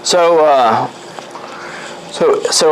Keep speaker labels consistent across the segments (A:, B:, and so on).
A: So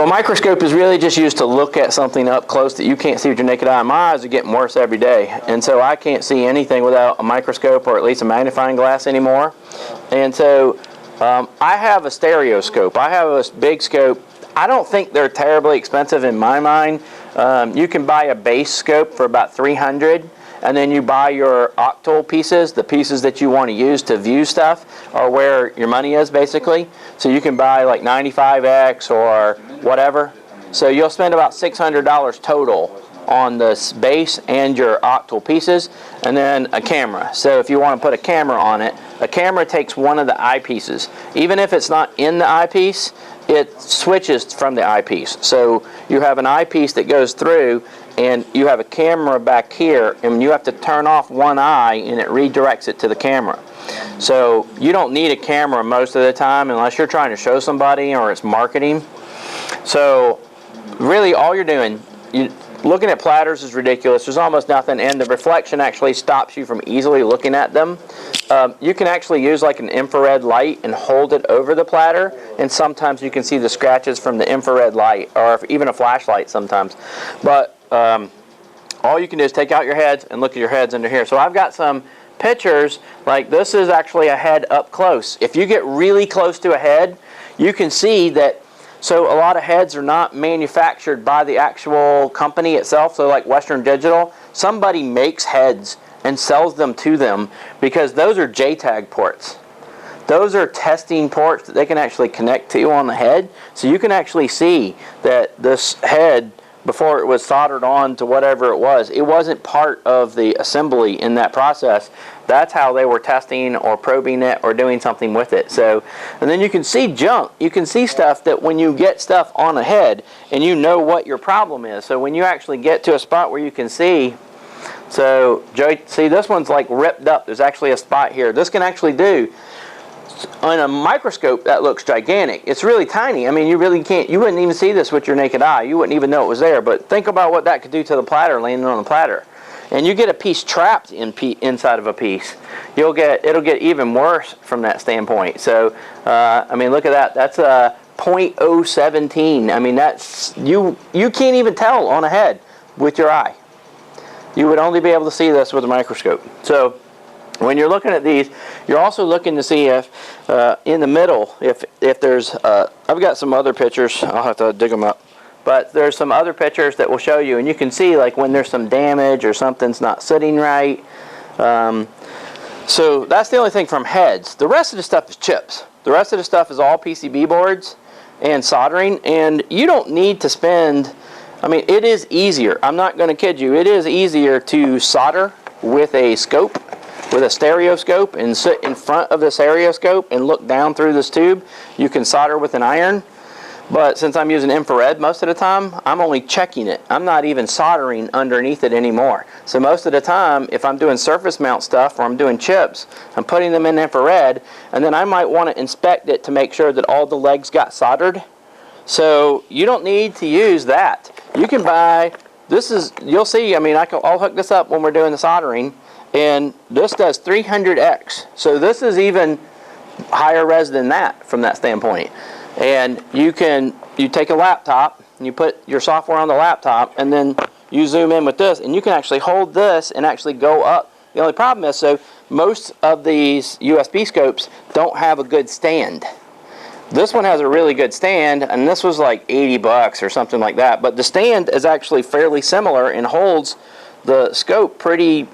A: a microscope is really just used to look at something up close that you can't see with your naked eye. My eyes are getting worse every day, and so I can't see anything without a microscope or at least a magnifying glass anymore. And so I have a stereoscope. I have a big scope. I don't think they're terribly expensive in my mind. You can buy a base scope for about $300, and then you buy your octal pieces, the pieces that you want to use to view stuff, or where your money is basically. So you can buy like 95X or whatever. So you'll spend about $600 total on the base and your octal pieces, and then a camera. So if you want to put a camera on it, a camera takes one of the eyepieces. Even if it's not in the eyepiece, it switches from the eyepiece. So you have an eyepiece that goes through, and you have a camera back here, and you have to turn off one eye and it redirects it to the camera. So you don't need a camera most of the time unless you're trying to show somebody or it's marketing. So really all you're doing, looking at platters is ridiculous. There's almost nothing, and the reflection actually stops you from easily looking at them. You can actually use like an infrared light and hold it over the platter, and sometimes you can see the scratches from the infrared light, or even a flashlight sometimes. But all you can do is take out your heads and look at your heads under here. So I've got some pictures, like this is actually a head up close. If you get really close to a head, you can see that. So a lot of heads are not manufactured by the actual company itself. So like Western Digital, somebody makes heads and sells them to them, because those are JTAG ports. Those are testing ports that they can actually connect to on the head. So you can actually see that this head, before it was soldered on to whatever it wasn't part of the assembly in that process. That's how they were testing or probing it or doing something with it. So, and then you can see junk. You can see stuff that when you get stuff on a head and you know what your problem is. So when you actually get to a spot where you can see, so Joey, see this one's like ripped up. There's actually a spot here. This can actually do, on a microscope, that looks gigantic. It's really tiny. I mean, you really can't, you wouldn't even see this with your naked eye. You wouldn't even know it was there. But think about what that could do to the platter landing on the platter. And you get a piece trapped inside of a piece. It'll get even worse from that standpoint. So, I mean, look at that. That's a 0.017. I mean, that's, you can't even tell on a head with your eye. You would only be able to see this with a microscope. So when you're looking at these, you're also looking to see if in the middle, if there's, I've got some other pictures, I'll have to dig them up, but there's some other pictures that will show you, and you can see like when there's some damage or something's not sitting right. So that's the only thing from heads. The rest of the stuff is chips. The rest of the stuff is all PCB boards and soldering, and you don't need to spend, I mean, it is easier, I'm not going to kid you, it is easier to solder with a scope, with a stereoscope, and sit in front of the stereoscope and look down through this tube. You can solder with an iron, but since I'm using infrared most of the time, I'm only checking it. I'm not even soldering underneath it anymore. So most of the time, if I'm doing surface mount stuff or I'm doing chips, I'm putting them in infrared, and then I might want to inspect it to make sure that all the legs got soldered. So you don't need to use that. You can buy, this is, you'll see, I mean, I'll hook this up when we're doing the soldering, and this does 300X. So this is even higher res than that from that standpoint. And you take a laptop, and you put your software on the laptop, and then you zoom in with this, and you can actually hold this and actually go up. The only problem is, so most of these USB scopes don't have a good stand. This one has a really good stand, and this was like 80 bucks or something like that. But the stand is actually fairly similar and holds the scope pretty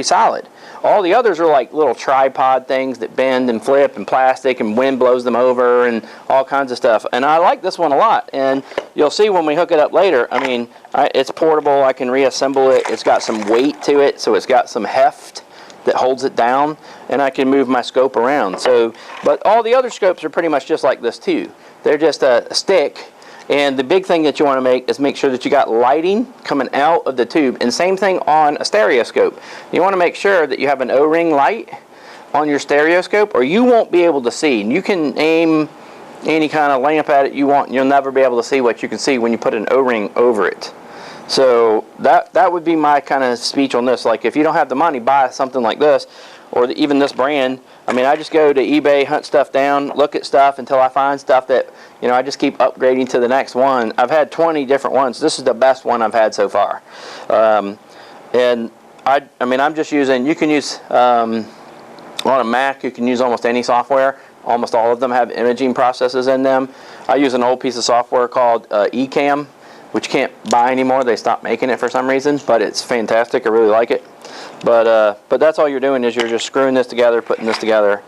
A: solid. All the others are like little tripod things that bend and flip and plastic, and wind blows them over and all kinds of stuff. And I like this one a lot, and you'll see when we hook it up later, I mean, it's portable. I can reassemble it. It's got some weight to it, so it's got some heft that holds it down, and I can move my scope around. So, but all the other scopes are pretty much just like this too. They're just a stick. And the big thing that you want to make is make sure that you got lighting coming out of the tube. And same thing on a stereoscope. You want to make sure that you have an O-ring light on your stereoscope, or you won't be able to see. And you can aim any kind of lamp at it you want, and you'll never be able to see what you can see when you put an O-ring over it. So that would be my kind of speech on this. Like, if you don't have the money, buy something like this, or even this brand. I mean, I just go to eBay, hunt stuff down, look at stuff until I find stuff that, you know, I just keep upgrading to the next one. I've had 20 different ones. This is the best one I've had so far. And I mean, I'm just using, you can use, on a Mac, you can use almost any software. Almost all of them have imaging processes in them. I use an old piece of software called Ecamm, which you can't buy anymore. They stopped making it for some reason, but it's fantastic. I really like it. But that's all you're doing is you're just screwing this together, putting this together.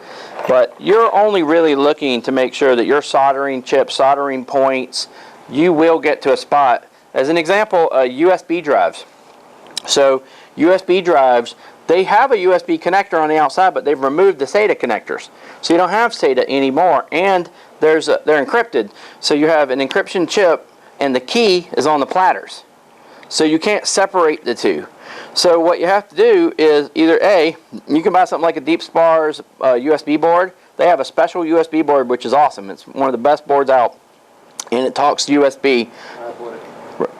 A: But you're only really looking to make sure that you're soldering chips, soldering points. You will get to a spot. As an example, USB drives. So USB drives, they have a USB connector on the outside, but they've removed the SATA connectors. So you don't have SATA anymore, and they're encrypted. So you have an encryption chip, and the key is on the platters. So you can't separate the two. So what you have to do is either A, you can buy something like a Deepspar's USB board. They have a special USB board, which is awesome. It's one of the best boards out, and it talks USB.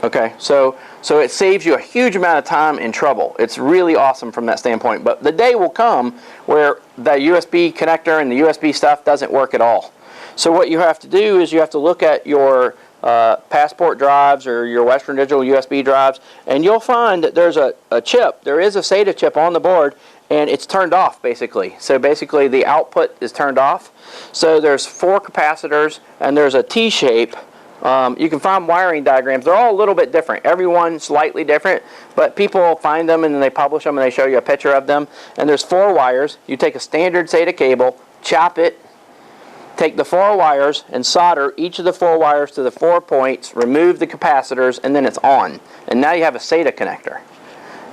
A: Okay, so it saves you a huge amount of time and trouble. It's really awesome from that standpoint. But the day will come where that USB connector and the USB stuff doesn't work at all. So what you have to do is you have to look at your Passport drives or your Western Digital USB drives, and you'll find that there's a chip. There is a SATA chip on the board, and it's turned off basically. So basically the output is turned off. So there's 4 capacitors, and there's a T-shape. You can find wiring diagrams. They're all a little bit different. Every one slightly different, but people find them and then they publish them and they show you a picture of them. And there's 4 wires. You take a standard SATA cable, chop it, take the 4 wires and solder each of the 4 wires to the 4 points, remove the capacitors, and then it's on. And now you have a SATA connector.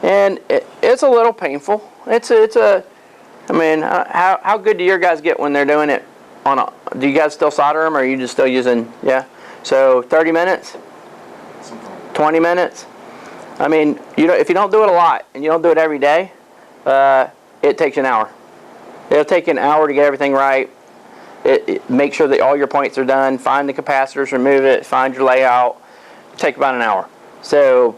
A: And it's a little painful. I mean, how good do your guys get when they're doing it on a, do you guys still solder them, or are you just still using, yeah? So 30 minutes, 20 minutes. I mean, if you don't do it a lot and you don't do it every day, it takes an hour. It'll take an hour to get everything right. Make sure that all your points are done. Find the capacitors, remove it, find your layout. Take about an hour. So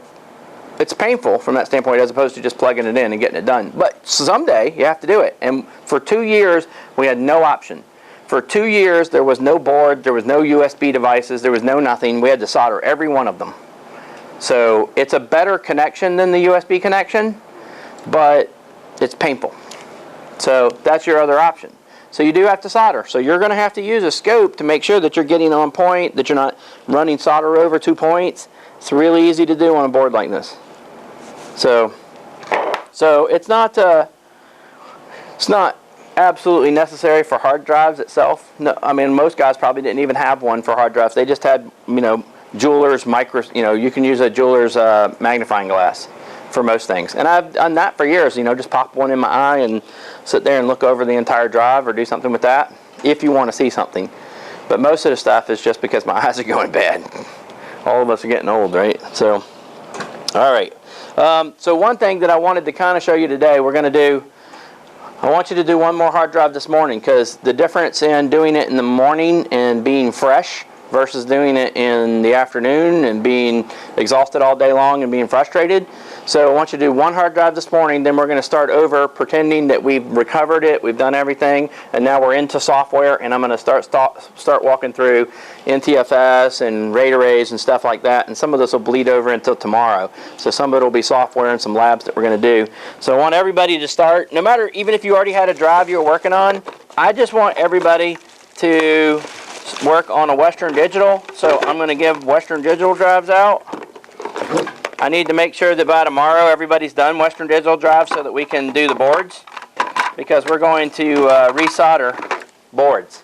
A: it's painful from that standpoint as opposed to just plugging it in and getting it done. But someday you have to do it. And for 2 years, we had no option. For 2 years, there was no board, there was no USB devices, there was no nothing. We had to solder every one of them. So it's a better connection than the USB connection, but it's painful. So that's your other option. So you do have to solder. So you're going to have to use a scope to make sure that you're getting on point, that you're not running solder over 2 points. It's really easy to do on a board like this. So it's not absolutely necessary for hard drives itself. No, I mean, most guys probably didn't even have one for hard drives. They just had, jeweler's you can use a jeweler's magnifying glass for most things. And I've done that for years, just pop one in my eye and sit there and look over the entire drive or do something with that if you want to see something. But most of the stuff is just because my eyes are going bad. All of us are getting old, right? So, all right. So one thing that I wanted to kind of show you today, I want you to do one more hard drive this morning, because the difference in doing it in the morning and being fresh versus doing it in the afternoon and being exhausted all day long and being frustrated. So I want you to do one hard drive this morning, then we're going to start over pretending that we've recovered it, we've done everything, and now we're into software, and I'm going to start walking through NTFS and RAID arrays and stuff like that, and some of this will bleed over until tomorrow. So some of it will be software and some labs that we're going to do. So I want everybody to start, no matter, even if you already had a drive you were working on, I just want everybody to work on a Western Digital. So I'm going to give Western Digital drives out. I need to make sure that by tomorrow everybody's done Western Digital drives so that we can do the boards, because we're going to resolder boards.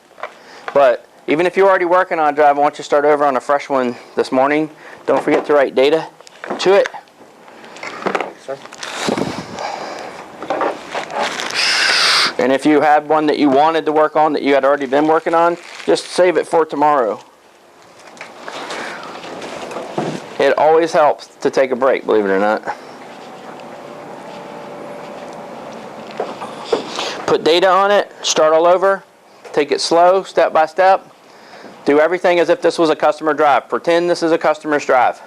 A: But even if you're already working on a drive, I want you to start over on a fresh one this morning. Don't forget to write data to it. Sir. And if you had one that you wanted to work on that you had already been working on, just save it for tomorrow. It always helps to take a break, believe it or not. Put data on it, start all over, take it slow, step by step. Do everything as if this was a customer drive. Pretend this is a customer's drive.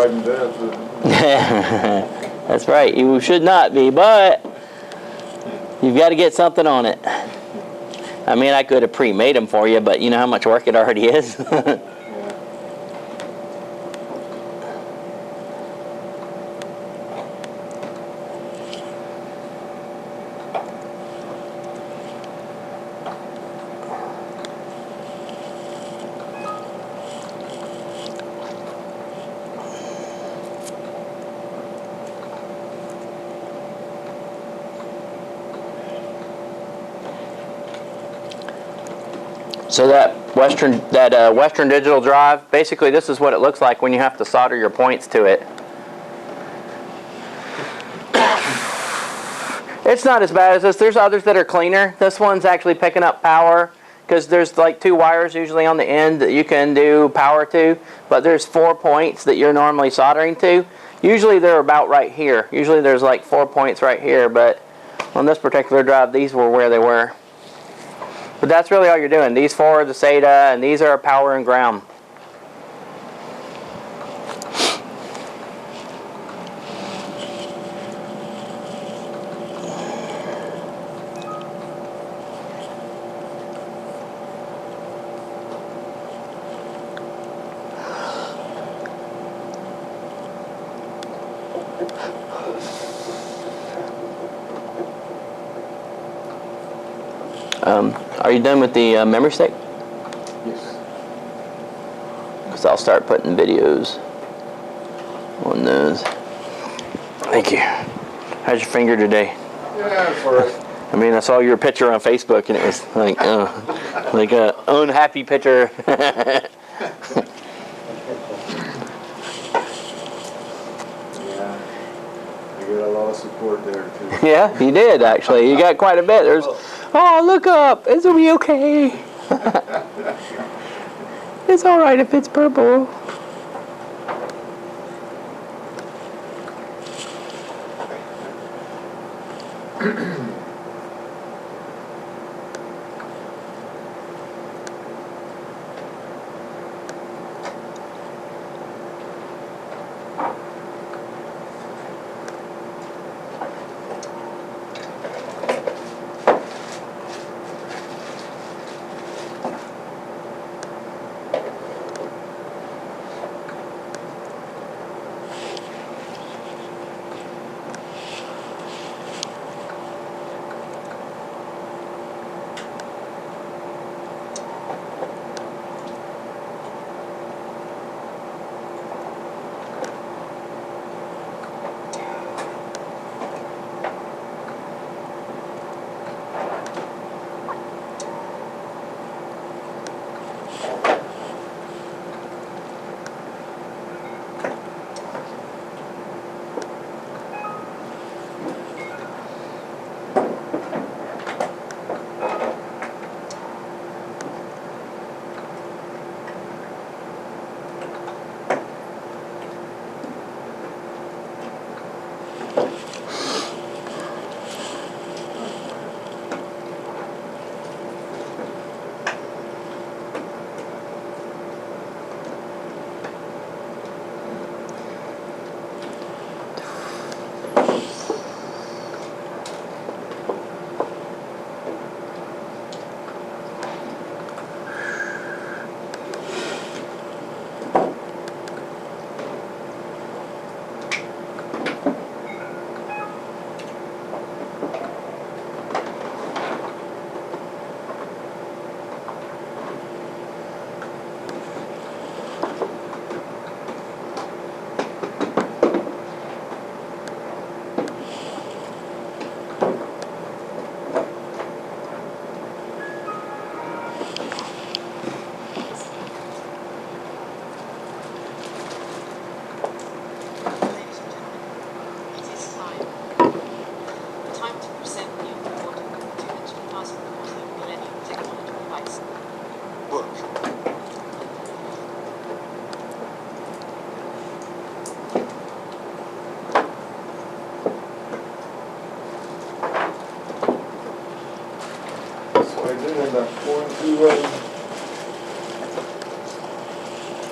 B: writing down.
A: That's right. You should not be, but you've got to get something on it. I mean, I could have pre-made them for you, but you know how much work it already is. So that Western digital drive, basically this is what it looks like when you have to solder your points to it. It's not as bad as this. There's others that are cleaner. This one's actually picking up power because there's like 2 wires usually on the end that you can do power to, but there's 4 points that you're normally soldering to. Usually they're about right here. Usually there's like 4 points right here, but on this particular drive, these were where they were. But that's really all you're doing. These 4 are the SATA, and these are power and ground. Are you done with the memory stick?
B: Yes.
A: Because I'll start putting videos on those. Thank you. How's your finger today?
B: Yeah, it's all right.
A: I mean, I saw your picture on Facebook, and it was like a unhappy picture.
B: Yeah, I get a lot of support there too.
A: Yeah, you did actually. You got quite a bit. There's, oh, look up. It'll be okay. It's all right if it's purple.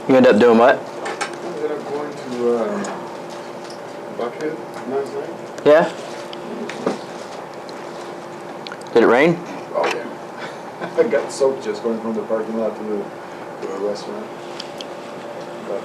B: You
A: end up doing what?
B: ended up going to Buckhead last night?
A: Yeah? Did it rain?
B: Oh, yeah. I got soaked just going from the parking lot to the restaurant. But